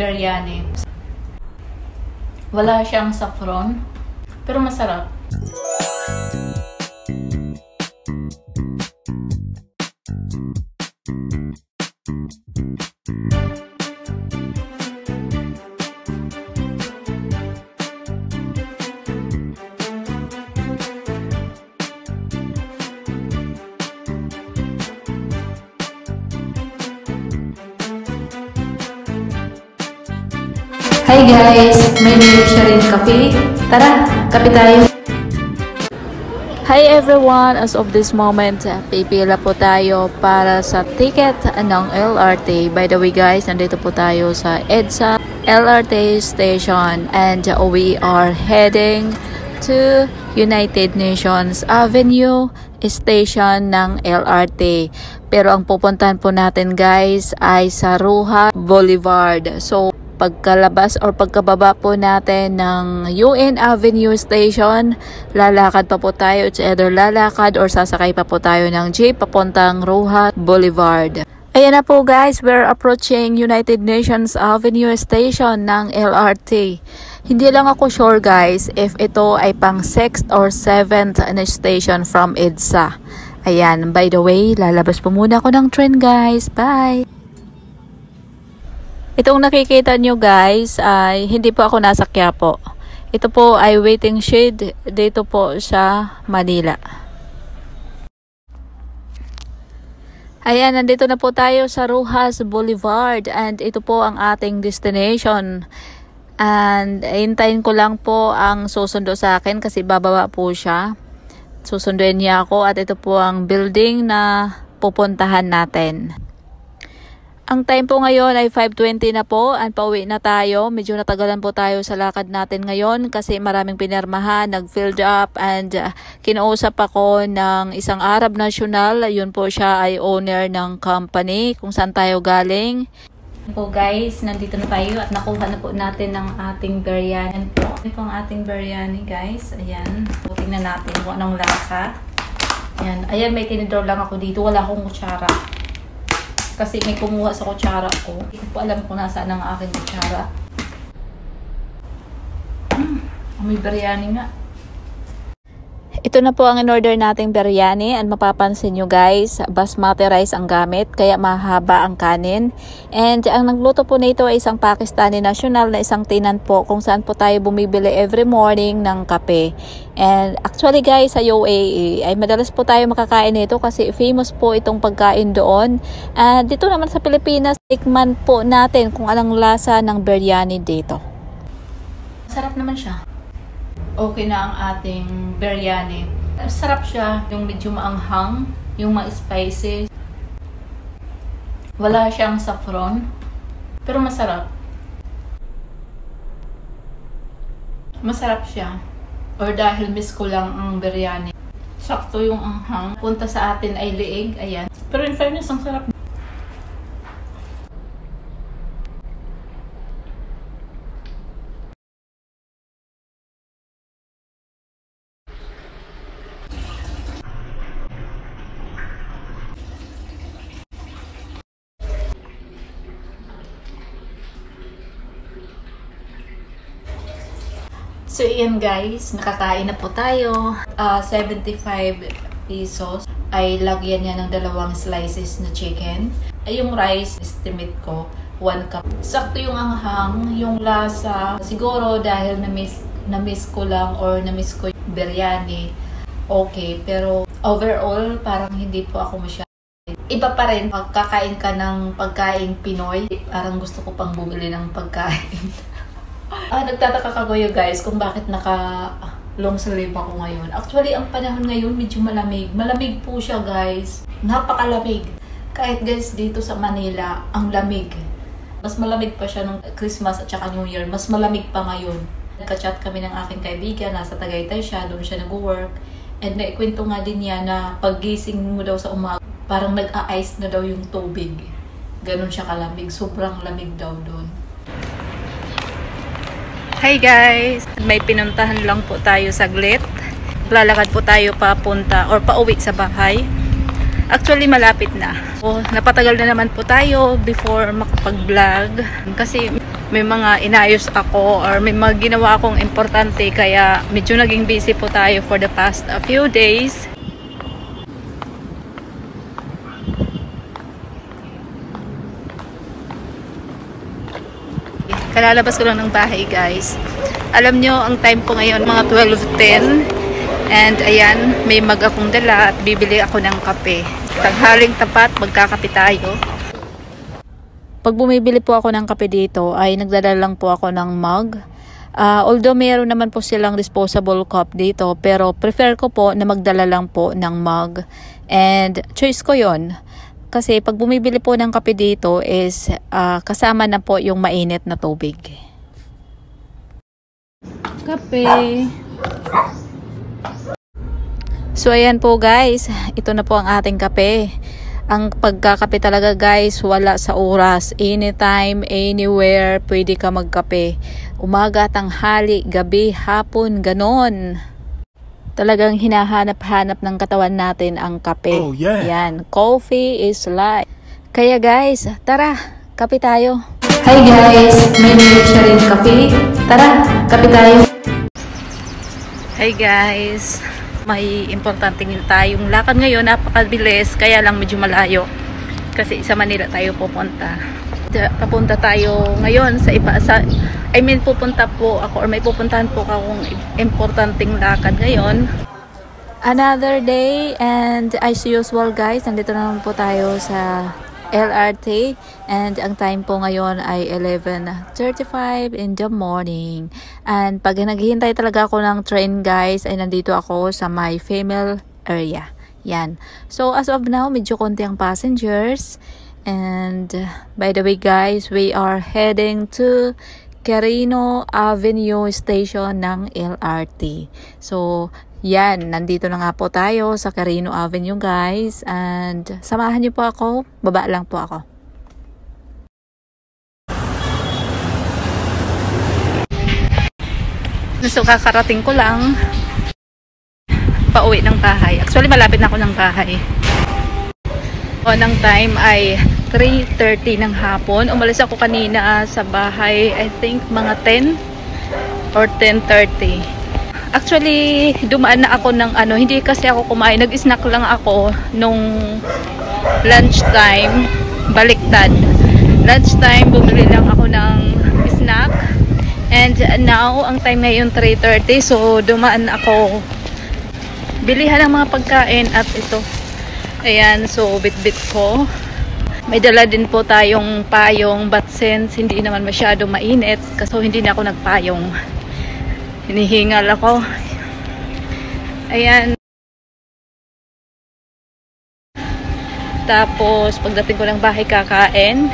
biryani. Wala siyang saffron, pero masarap. Hi guys! May nilip siya rin kape. Tara, kape tayo! Hi everyone! As of this moment, pipila po tayo para sa ticket ng LRT. By the way guys, nandito po tayo sa EDSA LRT station and we are heading to United Nations Avenue station ng LRT. Pero ang pupuntahan po natin guys ay sa Roxas Boulevard. So, pagkalabas or pagkababa po natin ng UN Avenue Station, lalakad pa po tayo. It's either lalakad or sasakay pa po tayo ng jeep papuntang Roxas Boulevard. Ayan na po guys, we're approaching United Nations Avenue Station ng LRT. Hindi lang ako sure guys if ito ay pang 6th or 7th na station from EDSA. Ayan, by the way, lalabas po muna ako ng train guys. Bye! Itong nakikita nyo guys ay hindi po ako nasa Quiapo. Ito po ay waiting shed dito po sa Manila. Ayan, nandito na po tayo sa Roxas Boulevard and ito po ang ating destination. And hintayin ko lang po ang susundo sa akin kasi bababa po siya. Susunduin niya ako at ito po ang building na pupuntahan natin. Ang time po ngayon ay 5:20 na po at pauwi na tayo. Medyo natagalan po tayo sa lakad natin ngayon kasi maraming pinirmahan, nag-filled up and kinausap ako ng isang Arab national. Yun po siya ay owner ng company kung saan tayo galing. Po guys, nandito na tayo at nakuha na po natin ng ating biryani po. Ito po ang ating biryani guys. Ayan, so, tingnan natin kung anong lasa. Ayan, may tinidor lang ako dito. Wala akong kutsara. Kasi may kumuha sa kutsara ko. Hindi ko po alam kung nasaan ang aking kutsara. May biryani nga. Ito na po ang in-order nating biryani and mapapansin nyo guys, basmati rice ang gamit kaya mahaba ang kanin. And ang nagluto po nito ay isang Pakistani national na isang tenant po kung saan po tayo bumibili every morning ng kape. And actually guys sa UAE ay madalas po tayo makakain nito kasi famous po itong pagkain doon. And dito naman sa Pilipinas, tikman po natin kung anong lasa ng biryani dito. Sarap naman siya. Okay na ang ating biryani. Sarap siya, yung medyo maanghang, yung ma-spicy. Wala siyang saffron, pero masarap. Masarap siya. Or dahil miss ko lang ang biryani. Sakto yung anghang. Punta sa atin ay liig, ayan. Pero in fairness, ang sarap. So, iyan guys, nakakain na po tayo. 75 pesos ay lagyan niya ng 2 slices na chicken. Ay yung rice, estimate ko, 1 cup. Sakto yung anghang, yung lasa. Siguro dahil na-miss ko lang or na-miss ko yung biryani, okay. Pero overall, parang hindi po ako masyadong. Iba pa rin, pagkakain ka ng pagkain Pinoy, parang gusto ko pang bumili ng pagkain. Nagtataka ka kayo guys kung bakit naka long sleeve ako ngayon. Actually, ang panahon ngayon medyo malamig. Malamig po siya guys. Napakalamig. Kahit guys dito sa Manila, ang lamig. Mas malamig pa siya nung Christmas at saka New Year. Mas malamig pa ngayon. Nagka-chat kami ng aking kaibigan. Nasa Tagaytay siya. Doon siya nag-work. And naikwento nga din niya na paggising mo daw sa umaga, parang nag-a-ice na daw yung tubig. Ganon siya kalamig. Sobrang lamig daw doon. Hi guys! May pinuntahan lang po tayo saglit. Lalakad po tayo papunta or pauwi sa bahay. Actually malapit na. So, napatagal na naman po tayo before makapag-vlog. Kasi may mga inayos ako or may mga ginawa akong importante, kaya medyo naging busy po tayo for the past few days. Kalalabas ko lang ng bahay, guys. Alam nyo, ang time ko ngayon mga 12:10, and ayan, may mag akong dala at bibili ako ng kape. Tanghaling tapat, magkakape tayo. Pag bumibili po ako ng kape dito, ay nagdala lang po ako ng mug. Although mayroon naman po silang disposable cup dito, pero prefer ko po na magdala lang po ng mug. And choice ko yon. Kasi pag bumibili po ng kape dito is kasama na po yung mainit na tubig. Kape. So ayan po, guys, ito na po ang ating kape. Ang pagkakape talaga, guys, wala sa oras. Anytime, anywhere, pwede ka magkape. Umaga, tanghali, gabi, hapon, ganon. Talagang hinahanap-hanap ng katawan natin ang kape. Oh, yeah. Yan, coffee is life. Kaya guys, tara, kape tayo. Hi guys, may nilip siya rin kape. Tara, kape tayo. Hi guys, may importante tayong lakad ngayon. Napakabilis, kaya lang medyo malayo. Kasi sa Manila tayo pupunta. Papunta tayo ngayon pupunta po ako, or may pupuntahan po akong importanteng lakad ngayon. Another day, and as usual, guys, nandito naman po tayo sa LRT, and ang time po ngayon ay 11:35 in the morning. And pag naghihintay talaga ako ng train, guys, ay nandito ako sa my female area. Yan. So as of now, medyo konti ang passengers. And by the way, guys, we are heading to Quirino Avenue Station ng LRT. So, yan, nandito na nga po tayo sa Quirino Avenue, guys. And samahan niyo po ako, baba lang po ako. So, kakarating ko lang pauwi ng bahay. Actually, malapit na ako ng bahay. Ng time ay 3:30 ng hapon. Umalis ako kanina sa bahay, I think mga 10 or 10:30. Actually, dumaan na ako ng hindi kasi ako kumain. Nag-snack lang ako nung lunchtime. Baliktad. Lunchtime, bumili lang ako ng snack. And now, ang time ngayon 3:30. So, dumaan ako. Bilihan ng mga pagkain at ito. Ayan, so bit-bit ko. May dala din po tayong payong, but since hindi naman masyado mainit, kasi hindi na ako nagpayong. Hinihingal ako. Ayan. Tapos, pagdating ko ng bahay, kakain.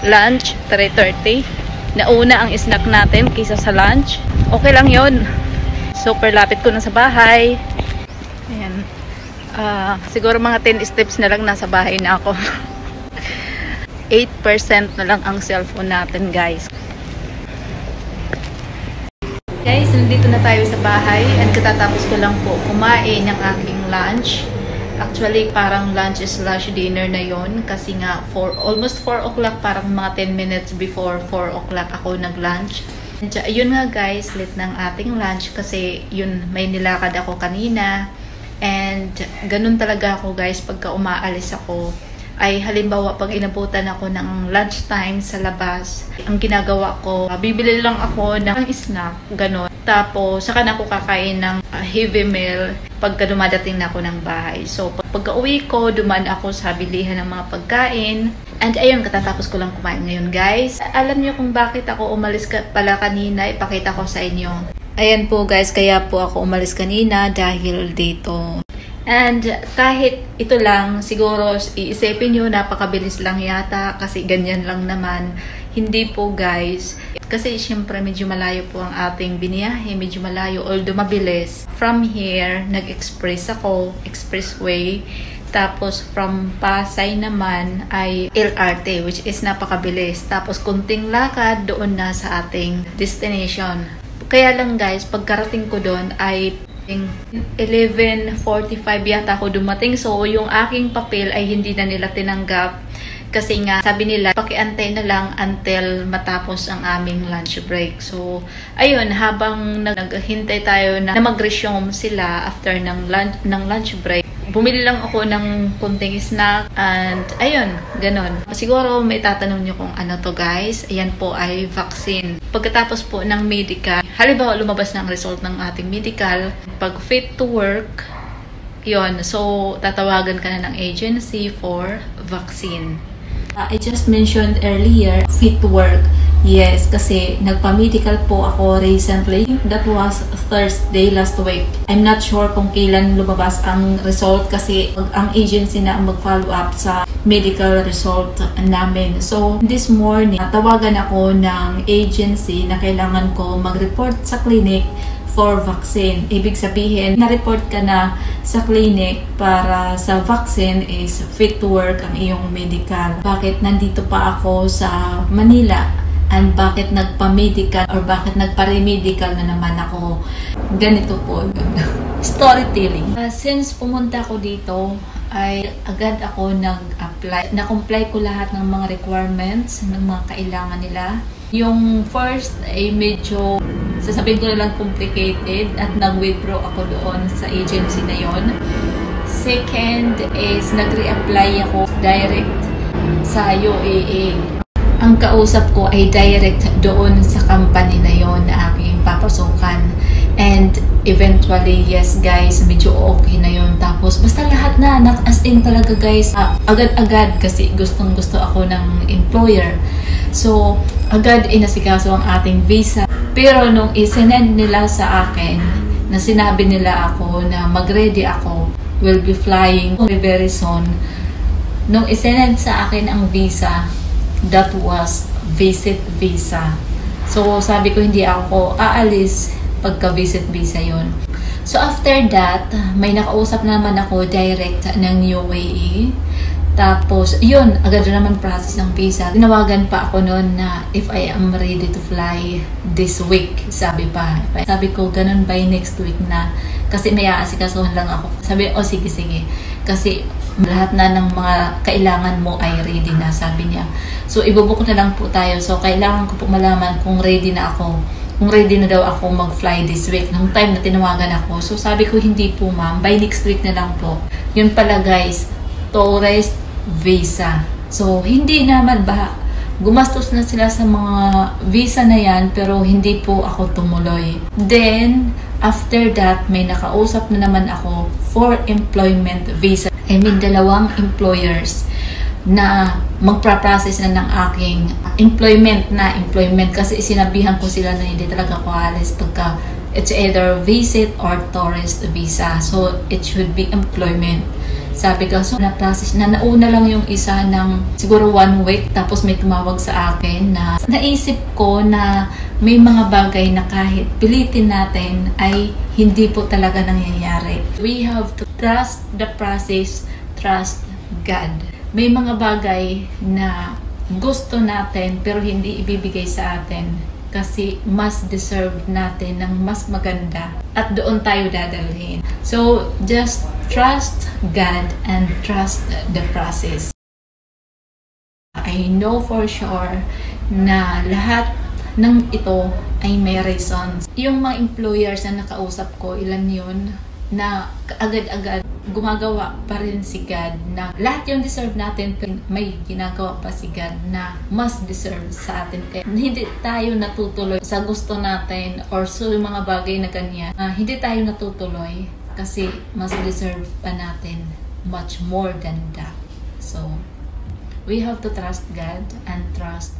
Lunch, 3:30. Nauna ang snack natin kaysa sa lunch. Okay lang yon. Super lapit ko na sa bahay. Ayan. Siguro mga 10 steps na lang nasa bahay na ako. 8% na lang ang cellphone natin, guys. Guys, nandito na tayo sa bahay and katatapos ko lang po kumain ng aking lunch. Actually, parang lunch slash dinner na yon kasi nga almost 4 o'clock, parang mga 10 minutes before 4 o'clock ako nag-lunch. Ayun nga, guys, late ng ating lunch kasi yun, may nilakad ako kanina. And ganun talaga ako, guys, pagka umaalis ako. Ay halimbawa, pag inabutan ako ng lunchtime sa labas, ang ginagawa ko, bibili lang ako ng snack, ganun. Tapos, saka na ako kakain ng heavy meal pagka dumadating na ako ng bahay. So, pagka uwi ko, duman ako sa bilihan ng mga pagkain. And ayun, katatapos ko lang kumain ngayon, guys. Alam niyo kung bakit ako umalis pala kanina, ipakita ko sa inyo. Ayan po, guys, kaya po ako umalis kanina dahil dito. And kahit ito lang, siguro iisipin nyo, napakabilis lang yata kasi ganyan lang naman. Hindi po, guys. Kasi syempre medyo malayo po ang ating biniyahe, medyo malayo, although mabilis. From here, nag-express ako, expressway. Tapos from Pasay naman ay LRT, which is napakabilis. Tapos kunting lakad doon na sa ating destination. Kaya lang, guys, pagkarating ko doon ay 11:45 yata ako dumating. So, yung aking papel ay hindi na nila tinanggap. Kasi nga, sabi nila, pakiantay na lang until matapos ang aming lunch break. So, ayun, habang naghintay tayo na mag-resume sila after ng lunch break, bumili lang ako ng kunting snack and ayun, ganun. Siguro may tatanong nyo kung ano to guys. Ayan po ay vaccine. Pagkatapos po ng medical, halimbawa lumabas ng result ng ating medical, pag fit to work, yun. So, tatawagan ka na ng agency for vaccine. I just mentioned earlier, fit to work. Yes, kasi nagpa-medical po ako recently. That was Thursday last week. I'm not sure kung kailan lumabas ang result kasi ang agency na ang mag-follow up sa medical result namin. So, this morning, tawagan ako ng agency na kailangan ko mag-report sa clinic for vaccine. Ibig sabihin, na-report ka na sa clinic para sa vaccine is fit to work ang iyong medical. Bakit nandito pa ako sa Manila? And bakit nagpa-medical or bakit nagpa-remedical na naman ako? Ganito po. Storytelling. Since pumunta ako dito, ay agad ako nag-apply. Na-comply ko lahat ng mga requirements, ng mga kailangan nila. Yung first ay medyo, sasabihin ko na lang complicated at nag-withdraw ako doon sa agency na yon. Second is nag-reapply ako direct sa UAA. Ang kausap ko ay direct doon sa company na yon na aking papasukan. And eventually, yes guys, medyo okay na yon. Tapos basta lahat na, as in talaga guys, agad-agad kasi gustong-gusto ako ng employer. So, agad inasikaso ang ating visa. Pero nung isinend nila sa akin, na sinabi nila ako na mag-ready ako, will be flying very soon. Nung isinend sa akin ang visa, that was visit visa. So, sabi ko hindi ako aalis pagka-visit visa yon. So, after that, may nakausap naman ako direct ng UAE. Tapos, yun, agad na naman process ng visa. Tinawagan pa ako noon na if I am ready to fly this week, sabi pa. Sabi ko, ganun by next week na. Kasi may aasikasuhan lang ako. Sabi, sige, sige. Kasi lahat na ng mga kailangan mo ay ready na, sabi niya. So, ibubuk na lang po tayo. So, kailangan ko po malaman kung ready na ako. Kung ready na daw ako mag-fly this week. Nung time na tinawagan ako. So, sabi ko, hindi po ma'am. By next week na lang po. Yun pala guys, tourist visa. So, hindi naman ba, gumastos na sila sa mga visa na yan, pero hindi po ako tumuloy. Then, after that, may nakausap na naman ako for employment visa. I mean, 2 employers na magpa-process na ng aking employment kasi sinabihan ko sila na hindi talaga ko alis pagka it's either visit or tourist visa. So, it should be employment. Sabi ko, so na-process na, nauna lang yung isa ng siguro 1 week, tapos may tumawag sa akin na naisip ko na may mga bagay na kahit pilitin natin ay hindi po talaga nangyayari. We have to trust the process, trust God. May mga bagay na gusto natin pero hindi ibibigay sa atin kasi mas deserve natin ng mas maganda at doon tayo dadalhin. So, just trust God and trust the process. I know for sure na lahat ng ito ay may reasons. Yung mga employers na nakausap ko, ilan yun, na agad-agad gumagawa pa rin si God na lahat yung deserve natin, may ginagawa pa si God na mas deserve sa atin. Kaya hindi tayo natutuloy sa gusto natin or sa mga bagay na ganyan. Hindi tayo natutuloy kasi mas deserve pa natin much more than that. So, we have to trust God and trust